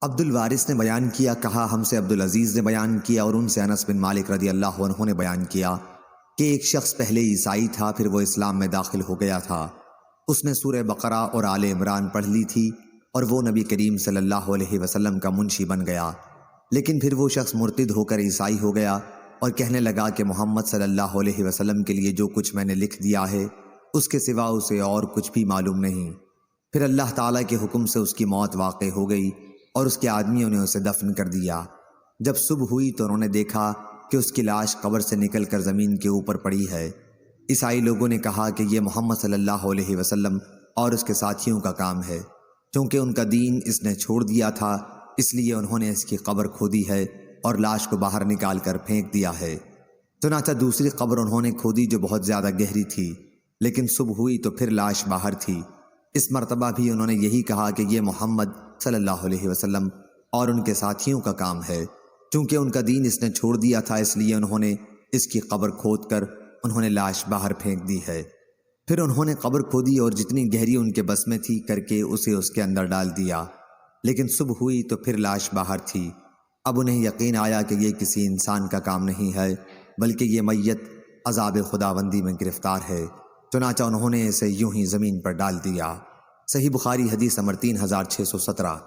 عبد الوارث نے بیان کیا، کہا ہم سے عبد العزیز نے بیان کیا اور ان سے انس بن مالک رضی اللہ عنہ نے بیان کیا کہ ایک شخص پہلے عیسائی تھا، پھر وہ اسلام میں داخل ہو گیا تھا۔ اس نے سورہ بقرہ اور آل عمران پڑھ لی تھی اور وہ نبی کریم صلی اللہ علیہ وسلم کا منشی بن گیا، لیکن پھر وہ شخص مرتد ہو کر عیسائی ہو گیا اور کہنے لگا کہ محمد صلی اللہ علیہ وسلم کے لیے جو کچھ میں نے لکھ دیا ہے اس کے سوا اسے اور کچھ بھی معلوم نہیں۔ پھر اللہ تعالیٰ کے حکم سے اس کی موت واقع ہو گئی اور اس کے آدمیوں نے اسے دفن کر دیا۔ جب صبح ہوئی تو انہوں نے دیکھا کہ اس کی لاش قبر سے نکل کر زمین کے اوپر پڑی ہے۔ عیسائی لوگوں نے کہا کہ یہ محمد صلی اللہ علیہ وسلم اور اس کے ساتھیوں کا کام ہے، چونکہ ان کا دین اس نے چھوڑ دیا تھا، اس لیے انہوں نے اس کی قبر کھودی ہے اور لاش کو باہر نکال کر پھینک دیا ہے۔ چنانچہ دوسری قبر انہوں نے کھودی جو بہت زیادہ گہری تھی، لیکن صبح ہوئی تو پھر لاش باہر تھی۔ اس مرتبہ بھی انہوں نے یہی کہا کہ یہ محمد صلی اللہ علیہ وسلم اور ان کے ساتھیوں کا کام ہے، چونکہ ان کا دین اس نے چھوڑ دیا تھا، اس لیے انہوں نے اس کی قبر کھود کر انہوں نے لاش باہر پھینک دی ہے۔ پھر انہوں نے قبر کھودی اور جتنی گہری ان کے بس میں تھی کر کے اسے اس کے اندر ڈال دیا، لیکن صبح ہوئی تو پھر لاش باہر تھی۔ اب انہیں یقین آیا کہ یہ کسی انسان کا کام نہیں ہے، بلکہ یہ میت عذاب خداوندی میں گرفتار ہے، چنانچہ انہوں نے اسے یوں ہی زمین پر ڈال دیا۔ صحیح بخاری حدیث نمبر 3617۔